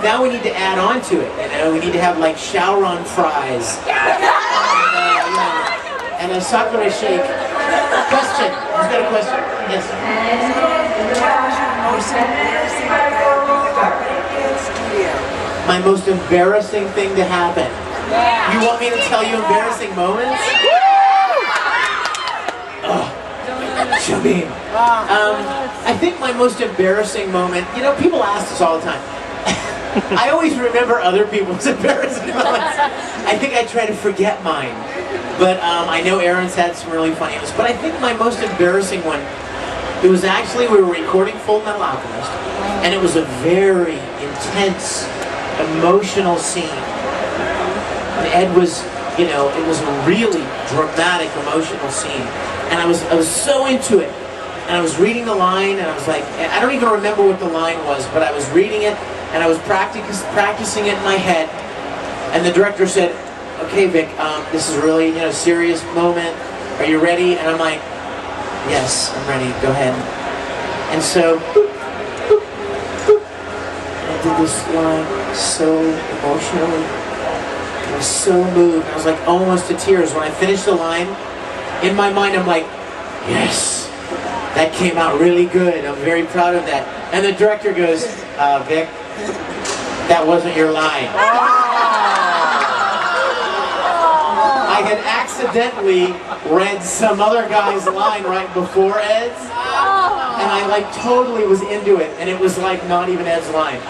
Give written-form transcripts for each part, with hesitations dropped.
now we need to add on to it. You know, we need to have like Shaoran fries. And a Sakura shake. Question. Who's got a question? Yes. My most embarrassing thing to happen. You want me to tell you embarrassing moments? Shabim. I think my most embarrassing moment, you know, people ask this all the time. I always remember other people's embarrassing moments. I think I try to forget mine. But I know Aaron's had some really funny ones. But I think my most embarrassing one, it was actually, we were recording Full Metal Alchemist, and it was a very intense, emotional scene. And Ed was, you know, it was a really dramatic, emotional scene. And I was so into it. And I was reading the line, and I was like, I don't even remember what the line was, but I was reading it, and I was practicing it in my head. And the director said, okay, Vic, this is a really, you know, serious moment. Are you ready? And I'm like, yes, I'm ready. Go ahead. And so, I did this line so emotionally. I was so moved. I was like almost to tears. When I finished the line, in my mind, I'm like, yes, that came out really good. I'm very proud of that. And the director goes, Vic, that wasn't your line. I had accidentally read some other guy's line right before Ed's, and I like totally was into it, and it was like not even Ed's line.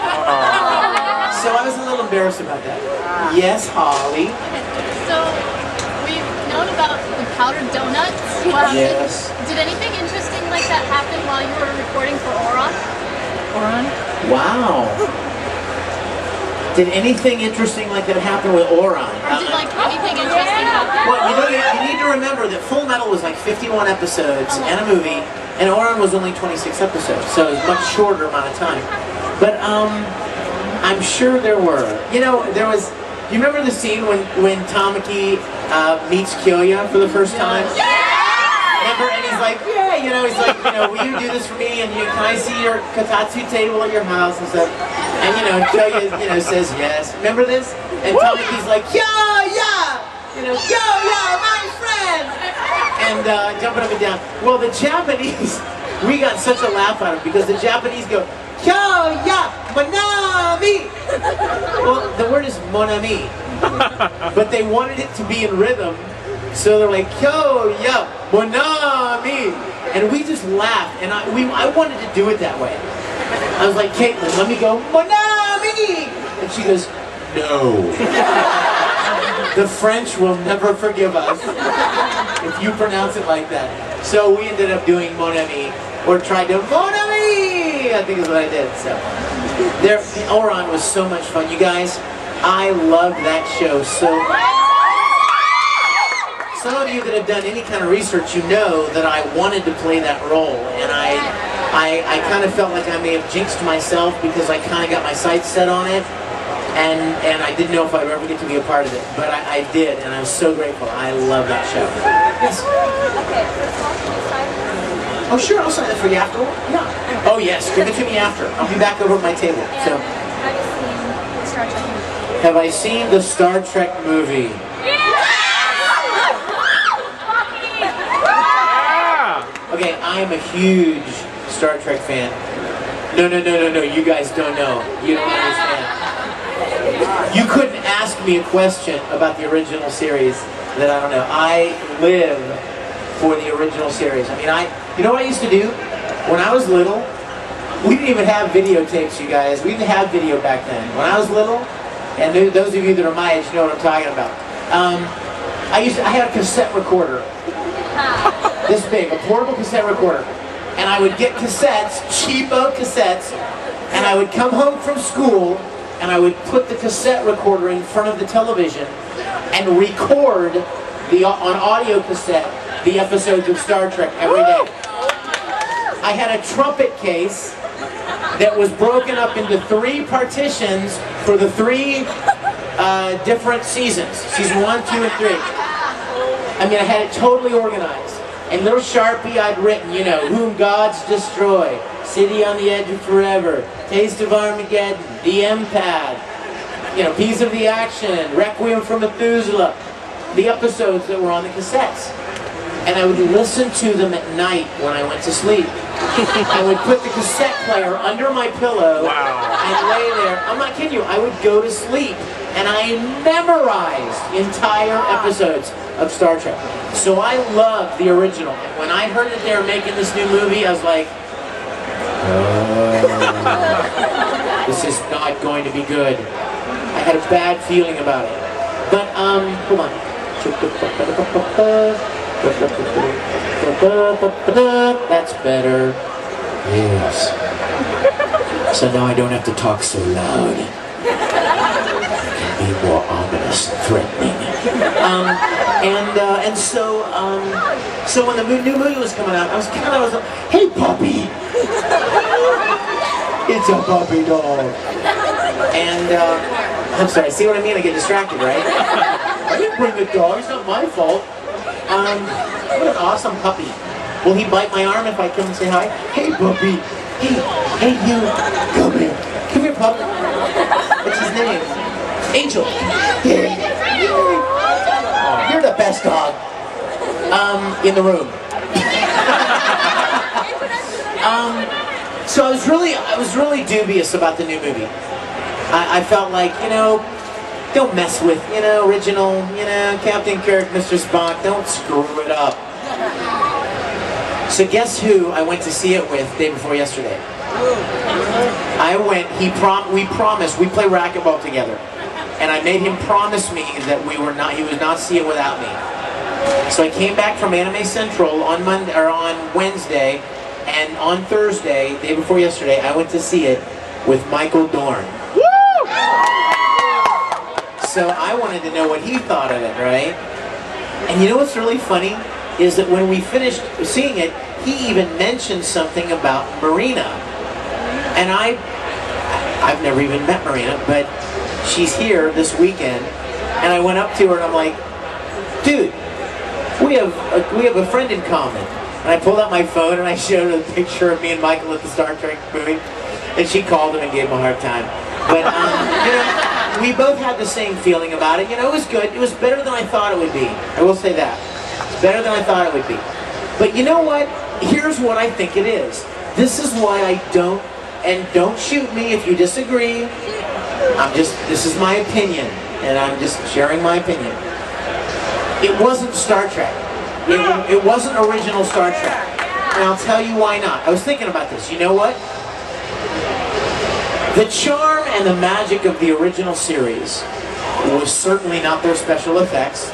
So I was a little embarrassed about that. Yes, Holly. So we've known about the powdered donuts. Yes. Did anything interesting like that happen while you were recording for Oron? Wow. Did anything interesting like that happen with Oron? Or did like anything interesting happen? Well, you know, you need to remember that Full Metal was like 51 episodes and a movie, and Oron was only 26 episodes, so it was a much shorter amount of time. But I'm sure there were. You know, there was. You remember the scene when Tamaki meets Kyoya for the first time? Remember? And he's like, yeah, you know, he's like, you know, will you do this for me? And can I see your katatsu table at your house and stuff? And you know, Kyoya, you know, says yes. Remember this? And Tamaki's like, Kyoya! You know, Kyoya, my friend! And jumping up and down. Well, the Japanese, we got such a laugh out of it because the Japanese go, Kyoya, Monami! Well, the word is Monami. But they wanted it to be in rhythm. So they're like, Kyoya, Monami! And we just laughed, and I wanted to do it that way. I was like, Caitlin, let me go, Monami! And she goes, no. The French will never forgive us if you pronounce it like that. So we ended up doing Mon Ami, or tried to, Mon Ami! I think is what I did, so. Oron was so much fun. You guys, I loved that show so much. Some of you that have done any kind of research, you know that I wanted to play that role, and I kind of felt like I may have jinxed myself because I kind of got my sights set on it, and I didn't know if I'd ever get to be a part of it, but I did, and I was so grateful. I love that show. Yes? Oh sure, I'll sign that for you after. Yeah. Oh yes, give it to me after. I'll be back over at my table. So. Have I seen the Star Trek movie? Okay, I am a huge Star Trek fan. No, you guys don't know. You don't understand. You couldn't ask me a question about the original series that I don't know. I live for the original series. I mean, you know what I used to do? When I was little, we didn't even have videotapes, you guys. We didn't have video back then. When I was little, and those of you that are my age know what I'm talking about. I had a cassette recorder. This big, a portable cassette recorder. And I would get cassettes, cheapo cassettes, and I would come home from school, and I would put the cassette recorder in front of the television and record on audio cassette the episodes of Star Trek every day. I had a trumpet case that was broken up into 3 partitions for the 3 different seasons. Season 1, 2, and 3. I mean, I had it totally organized. And little Sharpie I'd written, you know, whom gods destroy, City on the Edge of Forever, Taste of Armageddon, The Empath, you know, Piece of the Action, Requiem for Methuselah, the episodes that were on the cassettes. And I would listen to them at night when I went to sleep. I would put the cassette player under my pillow and lay there. I'm not kidding you. I would go to sleep and I memorized entire episodes of Star Trek. So I loved the original. And when I heard that they were making this new movie, I was like, this is not going to be good. I had a bad feeling about it. But, hold on. That's better. Yes. So now I don't have to talk so loud. Be more ominous, threatening. So when the new movie was coming out, I was like, hey puppy! It's a puppy dog. And I'm sorry, see what I mean? I get distracted, right? I didn't bring the dog, it's not my fault. What an awesome puppy. Will he bite my arm if I come and say hi? Hey puppy! Hey you! Come here! Come here, puppy! What's his name? Angel! Yay. You're the best dog in the room. So I was really dubious about the new movie. I felt like, you know, don't mess with, you know, original, you know, Captain Kirk, Mr. Spock, don't screw it up. So guess who I went to see it with day before yesterday? I went, we promised, we play racquetball together. And I made him promise me that he would not see it without me. So I came back from Anime Central on Wednesday, and on Thursday, day before yesterday, I went to see it with Michael Dorn. So I wanted to know what he thought of it, right? And you know what's really funny? Is that when we finished seeing it, he even mentioned something about Marina. And I've never even met Marina, but she's here this weekend. And I went up to her and I'm like, dude, we have a friend in common. And I pulled out my phone and I showed her a picture of me and Michael at the Star Trek movie. And she called him and gave him a hard time. But, you know, we both had the same feeling about it. You know, it was good. It was better than I thought it would be. I will say that. It's better than I thought it would be. But you know what? Here's what I think it is. This is why I don't, and don't shoot me if you disagree. This is my opinion, and I'm just sharing my opinion. It wasn't Star Trek. It wasn't original Star Trek. And I'll tell you why not. I was thinking about this. You know what? The charm and the magic of the original series was certainly not their special effects.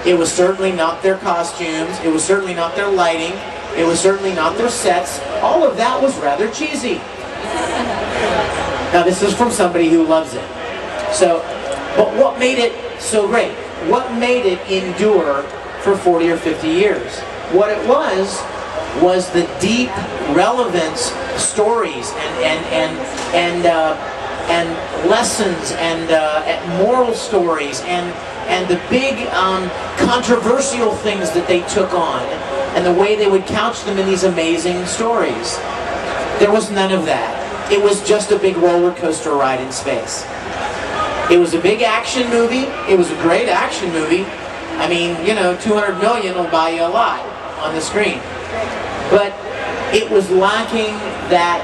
It was certainly not their costumes. It was certainly not their lighting. It was certainly not their sets. All of that was rather cheesy. Now this is from somebody who loves it. So, but what made it so great? What made it endure for 40 or 50 years? What it was the deep relevance stories and lessons and moral stories and the big controversial things that they took on and the way they would couch them in these amazing stories. There was none of that. It was just a big roller coaster ride in space. It was a big action movie. It was a great action movie. I mean, you know, 200 million will buy you a lot on the screen. But it was lacking that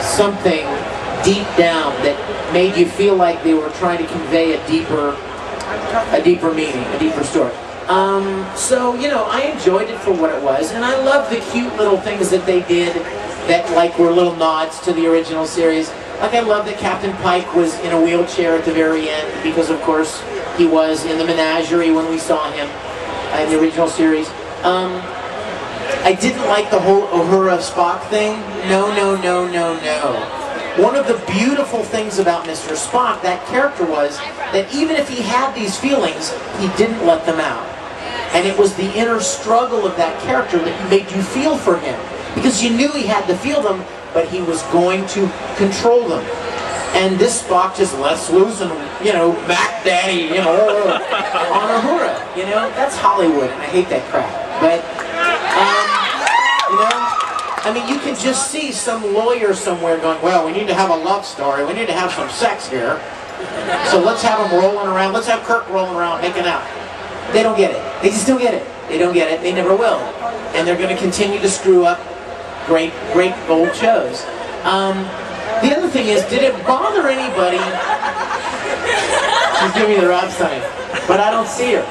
something deep down that made you feel like they were trying to convey a deeper meaning, a deeper story. So, you know, I enjoyed it for what it was, and I love the cute little things that they did that, like, were little nods to the original series. Like, I love that Captain Pike was in a wheelchair at the very end, because, of course, he was in the menagerie when we saw him in the original series. I didn't like the whole Uhura Spock thing. No. One of the beautiful things about Mr. Spock, that character, was that even if he had these feelings, he didn't let them out. And it was the inner struggle of that character that made you feel for him. Because you knew he had to feel them, but he was going to control them. And this Spock just lets loose and, you know, Mac Daddy, you know, on Uhura. You know, that's Hollywood, and I hate that crap. But, you know, I I mean, you can just see some lawyer somewhere going, well, we need to have a love story. We need to have some sex here. So let's have them rolling around. Let's have Kirk rolling around making out. They don't get it. They just don't get it. They don't get it. They never will. And they're going to continue to screw up great old shows. The other thing is, did it bother anybody? She's giving me the Rob sign, but I don't see her.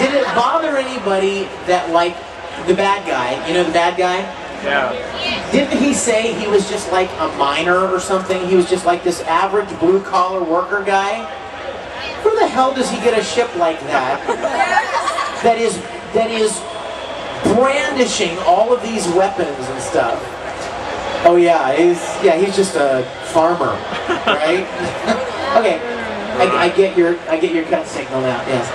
Did it bother anybody that, like, the bad guy, you know the bad guy? Yeah. Didn't he say he was just like a miner or something? He was just like this average blue-collar worker guy? Where the hell does he get a ship like that? That is brandishing all of these weapons and stuff. Oh yeah, he's just a farmer, right? Okay, I get your cut signal now. Yes.